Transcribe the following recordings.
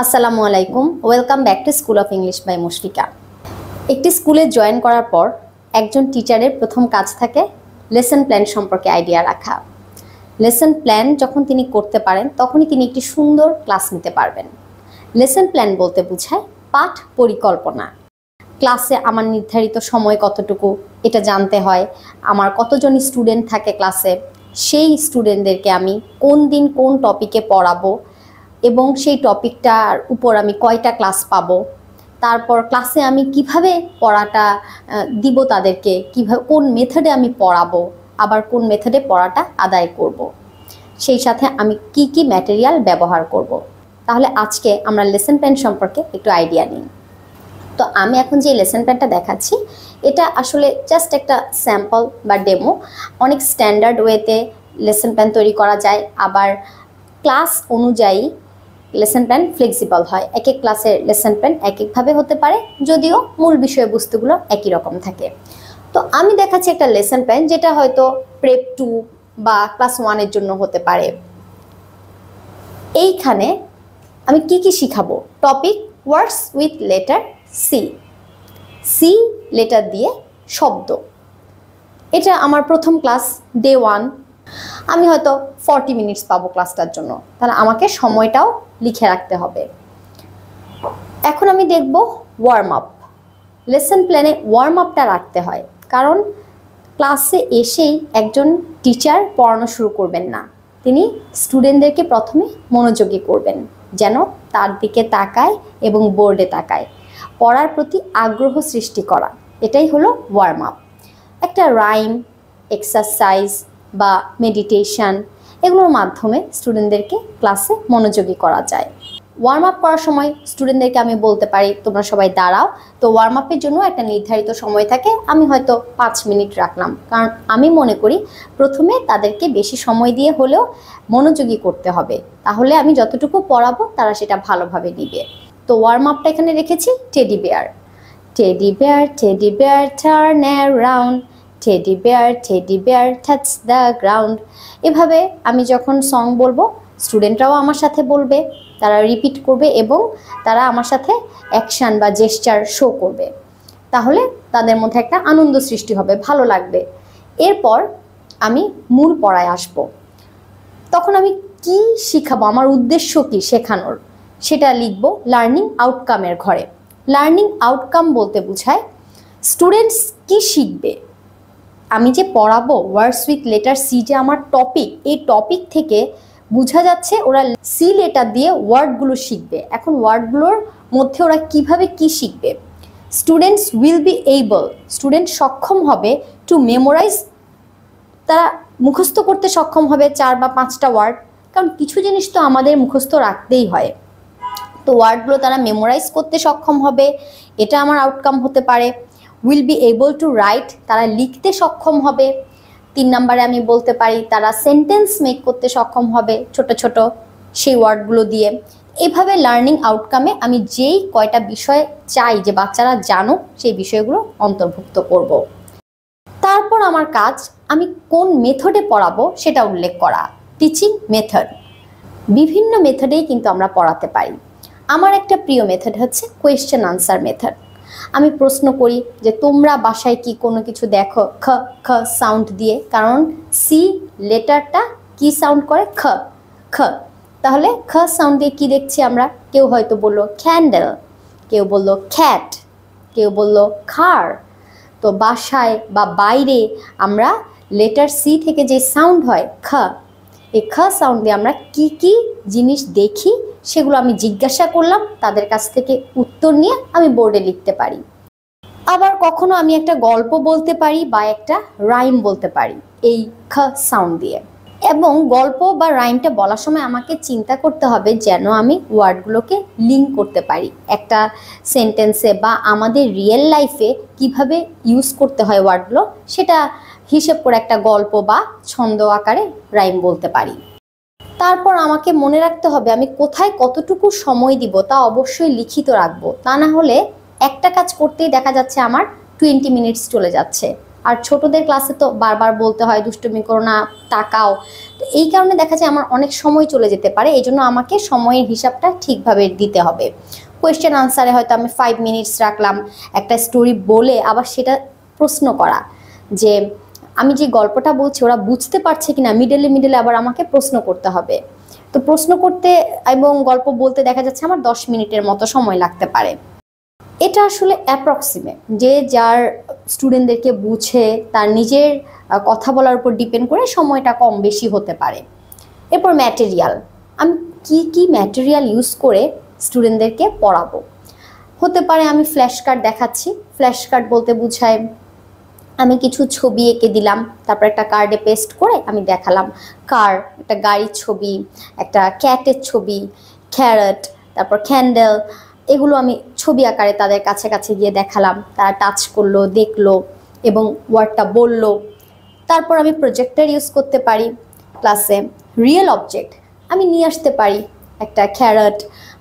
আসসালামু আলাইকুম, welcome back to school of English by Mushfika. একটি স্কুলে জয়েন করার পর একজন টিচারের প্রথম কাজ থাকে লেসন প্ল্যান সম্পর্কে আইডিয়া রাখা। লেসন প্ল্যান যখন তিনি করতে পারেন তখনই তিনি একটি সুন্দর ক্লাস নিতে পারবেন। লেসন প্ল্যান বলতে বোঝায় পাঠ পরিকল্পনা। ক্লাসে আমার নির্ধারিত সময় কতটুকু এটা জানতে হয়, আমার কতজন স্টুডেন্ট থাকে ক্লাসে, সেই স্টুডেন্টদেরকে আমি কোন দিন কোন টপিকে পড়াবো এবং সেই টপিকটার উপর আমি কয়টা ক্লাস পাবো, তারপর ক্লাসে আমি কিভাবে পড়াটা দিব, তাদেরকে কিভাবে কোন মেথডে আমি পড়াবো, আবার কোন মেথডে পড়াটা আদায় করব, সেই সাথে আমি কি কি ম্যাটেরিয়াল ব্যবহার করব। তাহলে আজকে আমরা লেসন প্ল্যান সম্পর্কে একটু আইডিয়া নিই। তো আমি এখন যে লেসন প্ল্যানটা দেখাচ্ছি এটা আসলে জাস্ট একটা স্যাম্পল বা ডেমো। অনেক স্ট্যান্ডার্ড ওয়েতে লেসন প্ল্যান তৈরি করা যায়, আবার ক্লাস অনুযায়ী লেসন প্ল্যান ফ্লেক্সিবল হয়। এক এক ক্লাসের লেসন প্ল্যান এক একভাবে হতে পারে, যদিও মূল বিষয়বস্তুগুলো একই রকম থাকে। তো আমি দেখাচ্ছি একটা লেসন প্ল্যান যেটা হয়তো প্রেপ 2 বা ক্লাস 1-এর জন্য হতে পারে। এইখানে আমি কি কি শিখাবো? Topic words with letter C, C letter দিয়ে শব্দ। এটা আমার প্রথম ক্লাস, ডে 1। আমি হয়তো 40 মিনিটস পাবো ক্লাসটার জন্য, তাহলে আমাকে সময়টাও লিখে রাখতে হবে। এখন আমি দেখব ওয়ার্ম আপ। লেসন প্ল্যানে ওয়ার্ম আপটা রাখতে হয়, কারণ ক্লাসে এসেই একজন টিচার পড়ানো শুরু করবেন না। তিনি স্টুডেন্টদেরকে প্রথমে মনোযোগী করবেন, যেন তার দিকে তাকায় এবং বোর্ডে তাকায়, পড়ার প্রতি আগ্রহ সৃষ্টি করা। এটাই হলো ওয়ার্ম আপ। একটা রাইম, এক্সারসাইজ বা মেডিটেশন, এগুলোর মাধ্যমে স্টুডেন্টদেরকে ক্লাসে মনোযোগী করা যায়। ওয়ার্ম আপ করার সময় স্টুডেন্টদেরকে আমি বলতে পারি তোমরা সবাই দাঁড়াও। তো ওয়ার্ম আপের জন্য একটা নির্ধারিত সময় থাকে, আমি হয়তো 5 মিনিট রাখলাম, কারণ আমি মনে করি প্রথমে তাদেরকে বেশি সময় দিয়ে হলেও মনোযোগী করতে হবে, তাহলে আমি যতটুকু পড়াবো তারা সেটা ভালোভাবে নিবে। তো ওয়ার্ম আপটা এখানে রেখেছি teddy bear. Teddy bear turn around, teddy bear touch the ground. এভাবে আমি যখন সং বলবো স্টুডেন্টরাও আমার সাথে বলবে, তারা রিপিট করবে এবং তারা আমার সাথে অ্যাকশান বা জেস্চার শো করবে। তাহলে তাদের মধ্যে একটা আনন্দ সৃষ্টি হবে, ভালো লাগবে। এরপর আমি মূল পড়ায় আসব। তখন আমি কি শিখাবো, আমার উদ্দেশ্য কি শেখানোর, সেটা লিখব লার্নিং আউটকামের ঘরে। লার্নিং আউটকাম বলতে বোঝায় স্টুডেন্টস কি শিখবে। আমি যে পড়াবো ওয়ার্ডস উইথ লেটার সি, যে আমার টপিক, এই টপিক থেকে বোঝা যাচ্ছে ওরা সি লেটার দিয়ে ওয়ার্ডগুলো শিখবে। এখন ওয়ার্ডগুলোর মধ্যে ওরা কিভাবে কি শিখবে? Students will be able, student সক্ষম হবে টু মেমোরাইজ, তারা মুখস্থ করতে সক্ষম হবে 4 বা 5টা ওয়ার্ড, কারণ কিছু জিনিস তো আমাদের মুখস্থ রাখতেই হয়। তো ওয়ার্ডগুলো তারা মেমোরাইজ করতে সক্ষম হবে, এটা আমার আউটকাম হতে পারে। Will be able to right, তারা লিখতে সক্ষম হবে। 3 নম্বরে আমি বলতে পারি তারা সেন্টেন্স মেক করতে সক্ষম হবে ছোট ছোট সেই ওয়ার্ডগুলো দিয়ে। এভাবে লার্নিং আউটকামে আমি যেই কয়টা বিষয় চাই যে বাচ্চারা জানুক, সেই বিষয়গুলো অন্তর্ভুক্ত করব। তারপর আমার কাজ আমি কোন মেথডে পড়াবো সেটা উল্লেখ করা, টিচিং মেথড। বিভিন্ন মেথডেই কিন্তু আমরা পড়াতে পারি। আমার একটা প্রিয় মেথড হচ্ছে কোয়েশ্চেন আনসার মেথড। আমি প্রশ্ন করি যে তোমরা বাসায় কি কোনো কিছু দেখো খ খ সাউন্ড দিয়ে, কারণ সি লেটারটা কি সাউন্ড করে? খ খ। তাহলে খ সাউন্ড দিয়ে কি দেখছি আমরা? কেউ হয়তো বললো ক্যান্ডেল, কেউ বললো ক্যাট, কেউ বললো কার। তো বাসায় বা বাইরে আমরা লেটার সি থেকে যে সাউন্ড হয় খ, এই খ সাউন্ড দিয়ে আমরা কি কি জিনিস দেখি সেগুলো আমি জিজ্ঞাসা করলাম, তাদের কাছ থেকে উত্তর নিয়ে আমি বোর্ডে লিখতে পারি। আবার কখনো আমি একটা গল্প বলতে পারি বা একটা রাইম বলতে পারি এই খ সাউন্ড দিয়ে। এবং গল্প বা রাইমটা বলার সময় আমাকে চিন্তা করতে হবে যেন আমি ওয়ার্ডগুলোকে লিঙ্ক করতে পারি একটা সেন্টেন্সে, বা আমাদের রিয়েল লাইফে কিভাবে ইউজ করতে হয় ওয়ার্ডগুলো, সেটা হিসেব করে একটা গল্প বা ছন্দ আকারে রাইম বলতে পারি। তারপর আমাকে মনে রাখতে হবে আমি কোথায় কতটুকু সময় দিব, তা অবশ্যই লিখিত রাখবো। তা না হলে একটা কাজ করতেই দেখা যাচ্ছে আমার 20 মিনিটস চলে যাচ্ছে, আর ছোটদের ক্লাসে তো বারবার বলতে হয় দুষ্টুমি করো না, তাকাও। তো এই কারণে দেখা যায় আমার অনেক সময় চলে যেতে পারে, এই জন্য আমাকে সময়ের হিসাবটা ঠিকভাবে দিতে হবে। কোয়েশ্চেন আনসারে হয়তো আমি 5 মিনিটস রাখলাম, একটা স্টোরি বলে আবার সেটা প্রশ্ন করা যে আমি যে গল্পটা বলছি ওরা বুঝতে পারছে কিনা, মিডলে আবার আমাকে প্রশ্ন করতে হবে। তো প্রশ্ন করতে এবং গল্প বলতে দেখা যাচ্ছে আমার 10 মিনিটের মতো সময় লাগতে পারে। এটা আসলে অ্যাপ্রক্সিমেট, যে যার স্টুডেন্টদেরকে বুঝে তার নিজের কথা বলার উপর ডিপেন্ড করে সময়টা কম বেশি হতে পারে। এরপর ম্যাটেরিয়াল, আমি কি ম্যাটেরিয়াল ইউজ করে স্টুডেন্টদেরকে পড়াবো। হতে পারে আমি ফ্ল্যাশ কার্ড দেখাচ্ছি, ফ্ল্যাশ কার্ড বলতে বোঝায় আমি কিছু ছবি এঁকে দিলাম, তারপর একটা কার্ডে পেস্ট করে আমি দেখালাম কার, একটা গাড়ির ছবি, একটা ক্যাটের ছবি, ক্যারট, তারপর ক্যান্ডেল, এগুলো আমি ছবি আকারে তাদের কাছে কাছে গিয়ে দেখালাম, তারা টাচ করলো, দেখলো এবং ওয়ার্ডটা বললো। তারপর আমি প্রজেক্টর ইউজ করতে পারি ক্লাসে। রিয়েল অবজেক্ট আমি নিয়ে আসতে পারি, একটা ক্যারট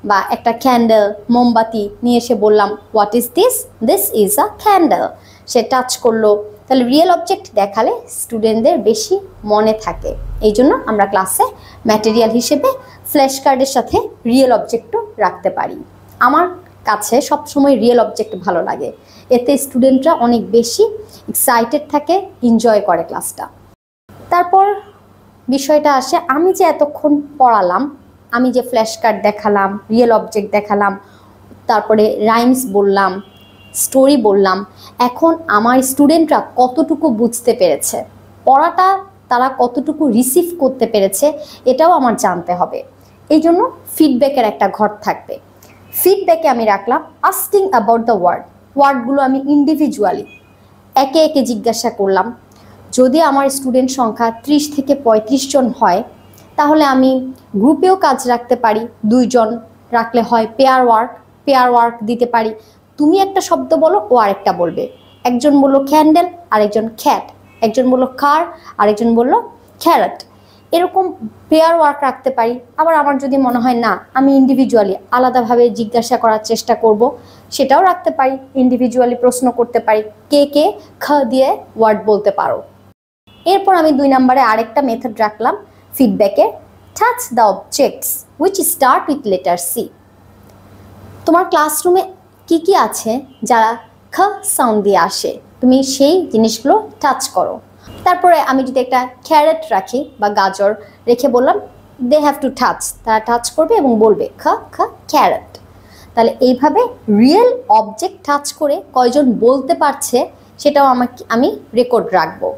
বা একটা ক্যান্ডেল, মোমবাতি নিয়ে এসে বললাম what is this, this is a candle, say touch করলো। তাহলে রিয়েল অবজেক্ট দেখালে স্টুডেন্টদের বেশি মনে থাকে, এই জন্য আমরা ক্লাসে ম্যাটেরিয়াল হিসেবে ফ্ল্যাশ কার্ডের সাথে রিয়েল অবজেক্টও রাখতে পারি। আমার কাছে সবসময় রিয়েল অবজেক্ট ভালো লাগে, এতে স্টুডেন্টরা অনেক বেশি এক্সাইটেড থাকে, এনজয় করে ক্লাসটা। তারপর বিষয়টা আসে, আমি যে এতক্ষণ পড়ালাম, আমি যে ফ্ল্যাশ কার্ড দেখালাম, রিয়েল অবজেক্ট দেখালাম, তারপরে রাইমস বললাম, স্টোরি বললাম, এখন আমার স্টুডেন্টরা কতটুকু বুঝতে পেরেছে, পড়াটা তারা কতটুকু রিসিভ করতে পেরেছে, এটাও আমার জানতে হবে। এই জন্য ফিডব্যাকের একটা ঘর থাকবে। ফিডব্যাকে আমি রাখলাম আস্কিং অ্যাবাউট দ্য ওয়ার্ডগুলো আমি ইন্ডিভিজুয়ালি একে একে জিজ্ঞাসা করলাম। যদি আমার স্টুডেন্ট সংখ্যা 30 থেকে 35 জন হয়, তাহলে আমি গ্রুপেও কাজ রাখতে পারি, 2 জন রাখলে হয় পেয়ার ওয়ার্ক দিতে পারি। তুমি একটা শব্দ বলো, ও আরেকটা বলবে, একজন বললো ক্যান্ডেল, আরেকজন খ্যাট, একজন বললো কার, আরেকজন বললো ক্যারট, এরকম পেয়ার ওয়ার্ক রাখতে পারি। আবার আমার যদি মনে হয় না, আমি ইন্ডিভিজুয়ালি আলাদাভাবে জিজ্ঞাসা করার চেষ্টা করব, সেটাও রাখতে পারি। ইন্ডিভিজুয়ালি প্রশ্ন করতে পারি, কে কে খ দিয়ে ওয়ার্ড বলতে পারো। এরপর আমি 2 নম্বরে আরেকটা মেথড রাখলাম ফিডব্যাকে, touch the objects which start with letter C. তোমার ক্লাসরুমে কি আছে যারা খ সাউন্ড দিয়ে আসে, তুমি সেই জিনিসগুলো টাচ করো। তারপরে আমি যদি একটা ক্যারট রাখি বা গাজর রেখে বললাম দে হ্যাভ টু টাচ, তারা টাচ করবে এবং বলবে খ খ ক্যারট। তাহলে এইভাবে রিয়েল অবজেক্ট টাচ করে কয়জন বলতে পারছে সেটাও আমি রেকর্ড রাখবো।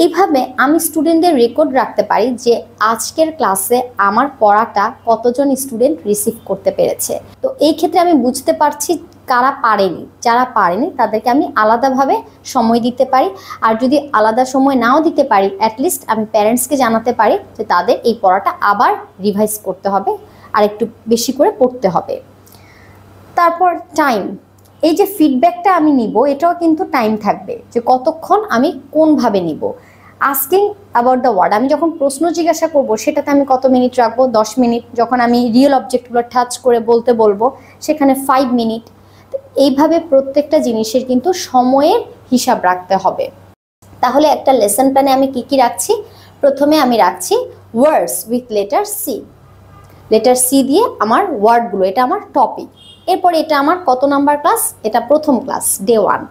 এইভাবে আমি স্টুডেন্টদের রেকর্ড রাখতে পারি যে আজকের ক্লাসে আমার পড়াটা কতজন স্টুডেন্ট রিসিভ করতে পেরেছে। তো এই ক্ষেত্রে আমি বুঝতে পারছি কারা পারেনি, যারা পারেনি তাদেরকে আমি আলাদাভাবে সময় দিতে পারি। আর যদি আলাদা সময় নাও দিতে পারি, অ্যাটলিস্ট আমি প্যারেন্টসকে জানাতে পারি যে তাদের এই পড়াটা আবার রিভাইজ করতে হবে, আর একটু বেশি করে পড়তে হবে। তারপর টাইম, এই যে ফিডব্যাকটা আমি নিব এটাও কিন্তু টাইম থাকবে, যে কতক্ষণ আমি কোনভাবে নিব। আস্কিং অ্যাবাউট দ্য ওয়ার্ড, আমি যখন প্রশ্ন জিজ্ঞাসা করব সেটাতে আমি কত মিনিট রাখবো, 10 মিনিট। যখন আমি রিয়েল অবজেক্টগুলো টাচ করে বলতে বলবো সেখানে 5 মিনিট। এইভাবে প্রত্যেকটা জিনিসের কিন্তু সময়ের হিসাব রাখতে হবে। তাহলে একটা লেসন প্ল্যানে আমি কি রাখছি, প্রথমে আমি রাখছি words with letter C. Letter C দিয়ে আমার ওয়ার্ডগুলো, এটা আমার টপিক। এরপর এটা আমার কত নাম্বার ক্লাস, এটা প্রথম ক্লাস, ডে 1।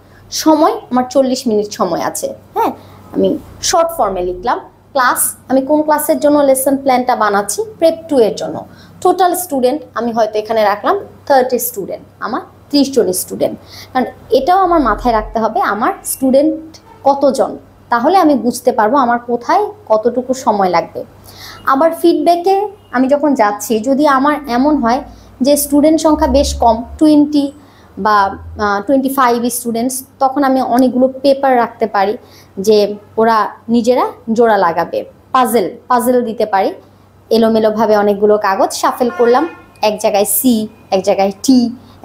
সময় আমার 40 মিনিট সময় আছে। হ্যাঁ, আমি শর্ট ফর্মে লিখলাম ক্লাস, আমি কোন ক্লাসের জন্য লেসন প্ল্যানটা বানাচ্ছি, প্রেপ 2 এর জন্য। টোটাল স্টুডেন্ট আমি হয়তো এখানে রাখলাম 30 স্টুডেন্ট, আমার 30 জন স্টুডেন্ট, কারণ এটাও আমার মাথায় রাখতে হবে আমার স্টুডেন্ট কতজন, তাহলে আমি বুঝতে পারবো আমার কোথায় কতটুকু সময় লাগবে। আবার ফিডব্যাকে আমি যখন যাচ্ছি, যদি আমার এমন হয় যে স্টুডেন্ট সংখ্যা বেশ কম, 20 বা 25 স্টুডেন্টস, তখন আমি অনেকগুলো পেপার রাখতে পারি যে ওরা নিজেরা জোড়া লাগাবে। পাজেল দিতে পারি, এলোমেলোভাবে অনেকগুলো কাগজ শাফেল করলাম, এক জায়গায় সি, এক জায়গায় টি,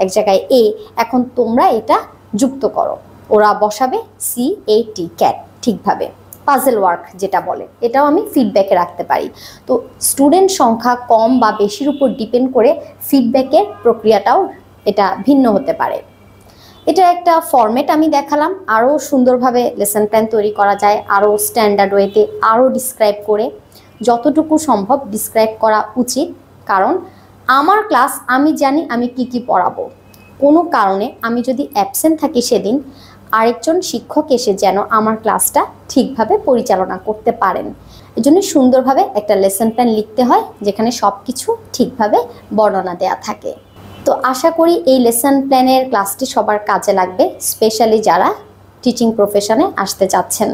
এক জায়গায় এ, এখন তোমরা এটা যুক্ত করো। ওরা বসাবে সি এ টি, ক্যাট, ঠিকভাবে পাজেল ওয়ার্ক যেটা বলে, এটাও আমি ফিডব্যাকে রাখতে পারি। তো স্টুডেন্ট সংখ্যা কম বা বেশির উপর ডিপেন্ড করে ফিডব্যাকের প্রক্রিয়াটাও এটা ভিন্ন হতে পারে। এটা একটা ফরম্যাট আমি দেখালাম, আরও সুন্দরভাবে লেসন প্ল্যান তৈরি করা যায়, আরও স্ট্যান্ডার্ড ওয়েতে, আরও ডিসক্রাইব করে, যতটুকু সম্ভব ডিসক্রাইব করা উচিত। কারণ আমার ক্লাস, আমি জানি আমি কি পড়াবো। কোনো কারণে আমি যদি অ্যাবসেন্ট থাকি সেদিন, আরেকজন শিক্ষক এসে যেন আমার ক্লাসটা ঠিকভাবে পরিচালনা করতে পারেন। এজন্য সুন্দরভাবে একটা লেসন প্ল্যান লিখতে হয়, যেখানে সব কিছু ঠিকভাবে বর্ণনা দেয়া থাকে। তো আশা করি এই লেসন প্ল্যানের ক্লাসটি সবার কাজে লাগবে, স্পেশালি যারা টিচিং প্রফেশনে আসতে চাচ্ছেন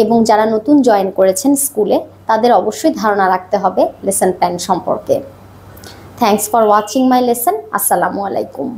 এবং যারা নতুন জয়েন করেছেন স্কুলে, তাদের অবশ্যই ধারণা রাখতে হবে লেসন প্ল্যান সম্পর্কে। Thanks for watching my lesson. আসসালামু আলাইকুম।